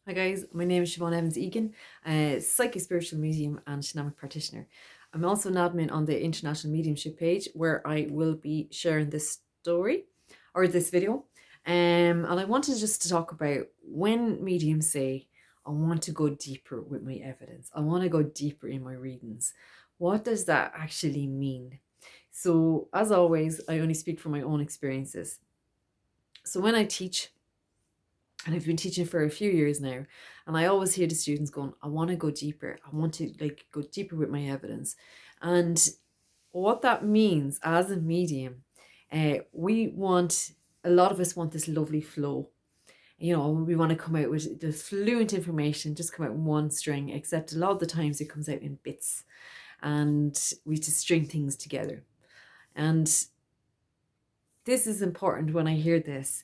Hi guys, my name is Siobhan Evans Egan, a psycho-spiritual medium and shamanic practitioner. I'm also an admin on the International Mediumship page where I will be sharing this story or this video. And I wanted just to talk about when mediums say, I want to go deeper with my evidence. I want to go deeper in my readings. What does that actually mean? So, as always, I only speak from my own experiences. So when I teach, and I've been teaching for a few years now, and I always hear the students going, I want to go deeper. I want to go deeper with my evidence. And what that means as a medium, we want, a lot of us want this lovely flow. We want to come out with the fluent information, just come out in one string, except a lot of the times it comes out in bits and we just string things together. And this is important when I hear this.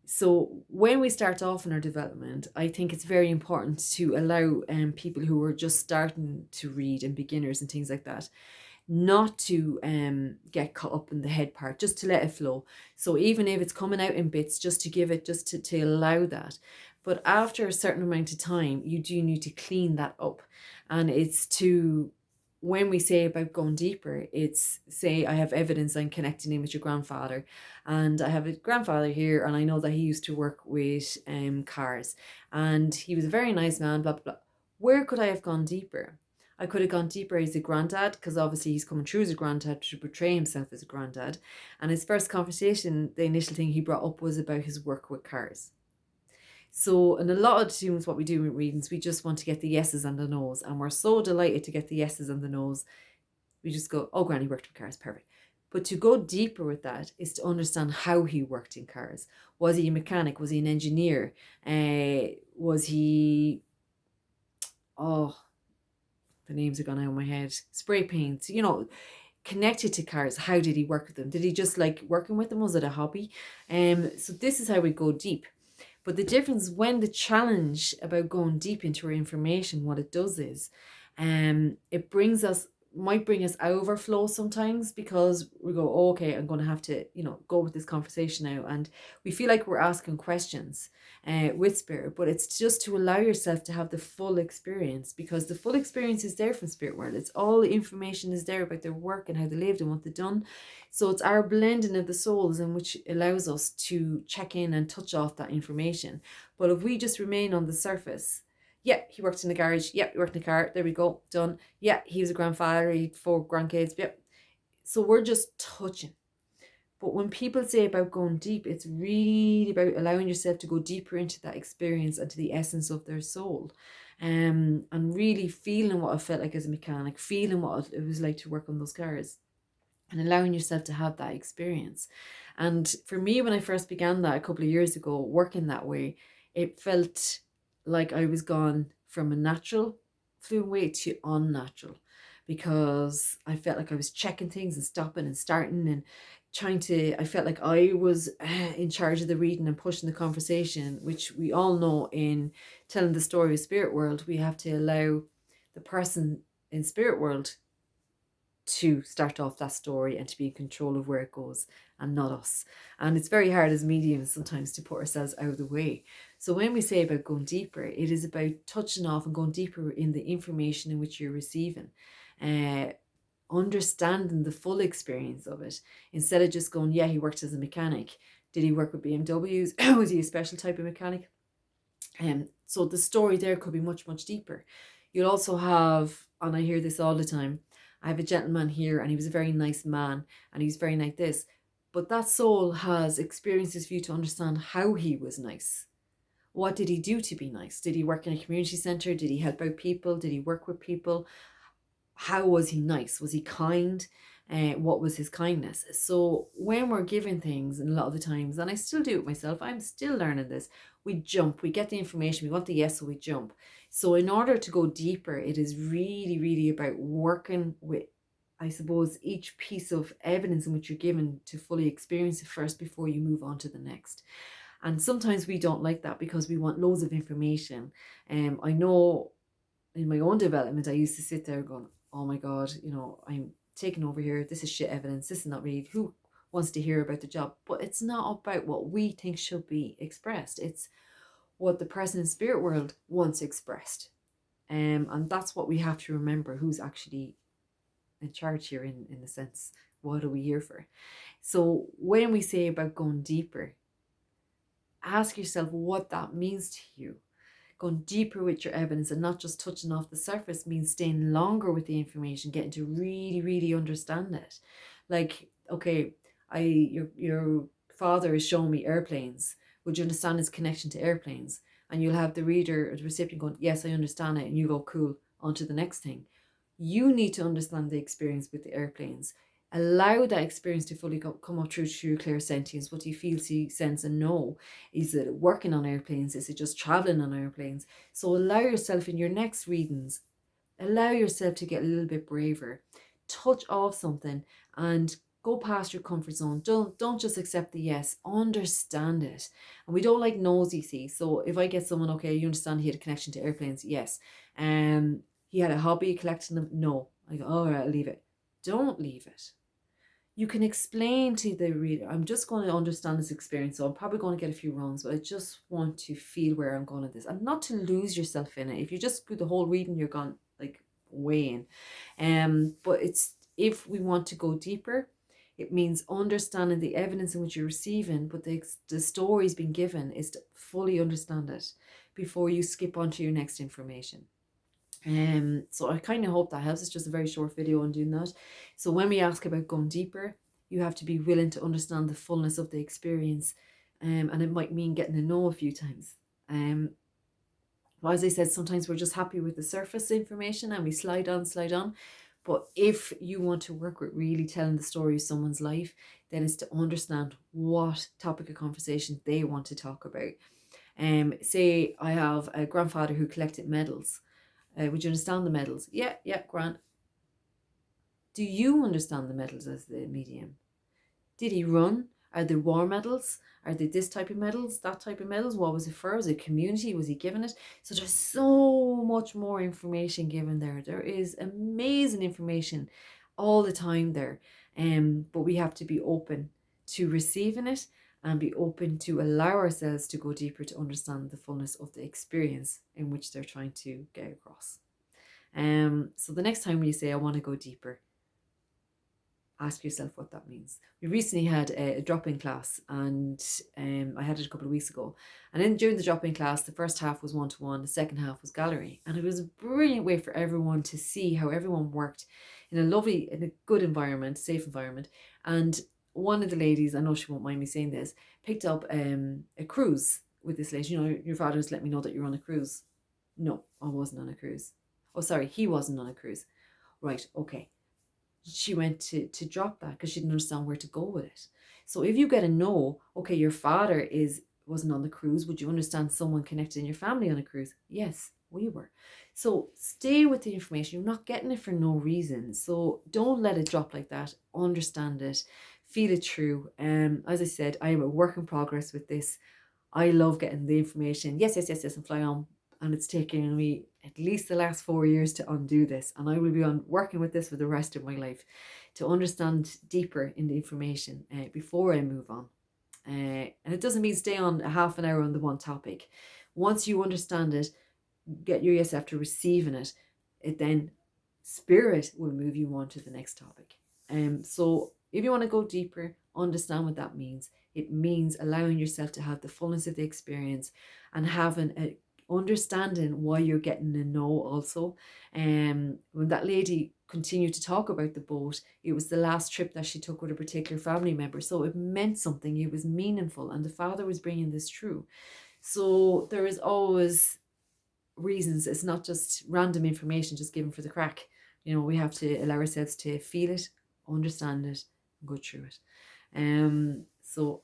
So when we start off in our development, I think it's very important to allow people who are just starting to read and beginners and things like that, not to get caught up in the head part, just to let it flow. So even if it's coming out in bits, just to give it, just to allow that. But after a certain amount of time, you do need to clean that up. And it's to, when we say about going deeper, it's say I have evidence I'm connecting in with your grandfather, and I have a grandfather here, and I know that he used to work with cars, and he was a very nice man, blah blah blah. Where could I have gone deeper? I could have gone deeper as a granddad, because obviously he's coming through as a granddad to portray himself as a granddad. And his first conversation, the initial thing he brought up was about his work with cars. So, in a lot of students, what we do in readings, we just want to get the yeses and the nos, and we're so delighted to get the yeses and the nos. We just go, oh, Granny worked with cars, perfect. But to go deeper with that is to understand how he worked in cars. Was he a mechanic? Was he an engineer? Was he, oh, the names are gone out of my head. Spray paints, connected to cars. How did he work with them? Did he just like working with them? Was it a hobby? So this is how we go deep. But the difference, when the challenge about going deep into our information, what it does is, it brings us, might bring us overflow sometimes, because we go, oh, okay, I'm going to have to, go with this conversation now. And we feel like we're asking questions with spirit, but it's just to allow yourself to have the full experience, because the full experience is there from spirit world. It's all the information is there about their work and how they lived and what they've done. So it's our blending of the souls, in which allows us to check in and touch off that information. But if we just remain on the surface, yeah, he worked in the garage. Yeah, he worked in the car. There we go. Done. Yeah, he was a grandfather. He had 4 grandkids. Yep. So we're just touching. But when people say about going deep, it's really about allowing yourself to go deeper into that experience and to the essence of their soul. And really feeling what it felt like as a mechanic, feeling what it was like to work on those cars, and allowing yourself to have that experience. And for me, when I first began that a couple of years ago, working that way, it felt like I was gone from a natural fluent way to unnatural, because I felt like I was checking things and stopping and starting and trying to, I felt like I was in charge of the reading and pushing the conversation, which we all know in telling the story of spirit world, we have to allow the person in spirit world to start off that story and to be in control of where it goes, and not us. And it's very hard as mediums sometimes to put ourselves out of the way. So when we say about going deeper, it is about touching off and going deeper in the information in which you're receiving, uh, understanding the full experience of it, instead of just going, yeah, he worked as a mechanic. Did he work with BMWs? Was he a special type of mechanic? So the story there could be much, much deeper. You'll also have, and I hear this all the time, I have a gentleman here and he was a very nice man and he was very like this. But that soul has experiences for you to understand how he was nice. What did he do to be nice? Did he work in a community centre? Did he help out people? Did he work with people? How was he nice? Was he kind? What was his kindness? So when we're given things, and a lot of the times, and I still do it myself, I'm still learning this, we jump, we get the information, we want the yes, so we jump. So in order to go deeper, it is really, really about working with, I suppose, each piece of evidence in which you're given to fully experience it first before you move on to the next. And sometimes we don't like that because we want loads of information. I know in my own development, I used to sit there going, oh my God, I'm taking over here. This is shit evidence. This is not really who wants to hear about the job. But it's not about what we think should be expressed. It's what the person in spirit world once expressed. And that's what we have to remember, who's actually in charge here in a sense. What are we here for? So when we say about going deeper, ask yourself what that means to you. Going deeper with your evidence and not just touching off the surface means staying longer with the information, getting to really, really understand it. Like, okay, your father is showing me airplanes. Would you understand his connection to airplanes? And you'll have the reader or the recipient going, yes, I understand it. And you go, cool, on to the next thing. You need to understand the experience with the airplanes. Allow that experience to fully come up through your clear sentience. What do you feel, see, sense, and know? Is it working on airplanes? Is it just traveling on airplanes? So allow yourself in your next readings, allow yourself to get a little bit braver. Touch off something and go past your comfort zone. Don't just accept the yes. Understand it. And we don't like nosy, see. So if I get someone, okay, you understand he had a connection to airplanes, yes. He had a hobby collecting them, no. I go, all right, I'll leave it. Don't leave it. You can explain to the reader, I'm just going to understand this experience, so I'm probably going to get a few wrongs, but I just want to feel where I'm going with this, and not to lose yourself in it. If you just do the whole reading, you're gone like way in. But it's, if we want to go deeper, it means understanding the evidence in which you're receiving, but the story's been given is to fully understand it before you skip on to your next information. So I kind of hope that helps. It's just a very short video on doing that. So when we ask about going deeper, you have to be willing to understand the fullness of the experience, and it might mean getting a no a few times. Well, as I said, sometimes we're just happy with the surface information and we slide on. But if you want to work with really telling the story of someone's life, then it's to understand what topic of conversation they want to talk about. Say I have a grandfather who collected medals. Would you understand the medals? Yeah, Grant. Do you understand the medals as the medium? Did he run? Are they war medals? Are they this type of medals, that type of medals? What was it for? Was it community? Was he given it? So there's so much more information given there. There is amazing information all the time there. But we have to be open to receiving it and be open to allow ourselves to go deeper to understand the fullness of the experience in which they're trying to get across. So the next time you say, I want to go deeper, ask yourself what that means. We recently had a drop-in class, and I had it a couple of weeks ago. And then during the drop-in class, the first half was one-to-one, the second half was gallery. And it was a brilliant way for everyone to see how everyone worked in a good environment, safe environment. And one of the ladies, I know she won't mind me saying this, picked up a cruise with this lady. You know, your father's let me know that you're on a cruise. No, I wasn't on a cruise. Oh, sorry, he wasn't on a cruise. Right, okay. She went to drop that because she didn't understand where to go with it. So if you get a no, okay, your father wasn't on the cruise. Would you understand someone connected in your family on a cruise? Yes, we were. So stay with the information. You're not getting it for no reason. So don't let it drop like that. Understand it. Feel it through. As I said, I am a work in progress with this. I love getting the information. Yes, and fly on. And it's taken me at least the last 4 years to undo this. And I will be on working with this for the rest of my life to understand deeper in the information before I move on. And it doesn't mean stay on a half an hour on the one topic. Once you understand it, get your yes after receiving it, then spirit will move you on to the next topic. So if you want to go deeper, understand what that means. It means allowing yourself to have the fullness of the experience and having a understanding why you're getting a no also. When that lady continued to talk about the boat, it was the last trip that she took with a particular family member, so it meant something, it was meaningful, and the father was bringing this true. So there is always reasons. It's not just random information just given for the crack. You know, we have to allow ourselves to feel it, understand it, and go through it. So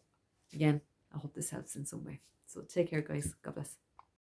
again, I hope this helps in some way. So take care, guys. God bless.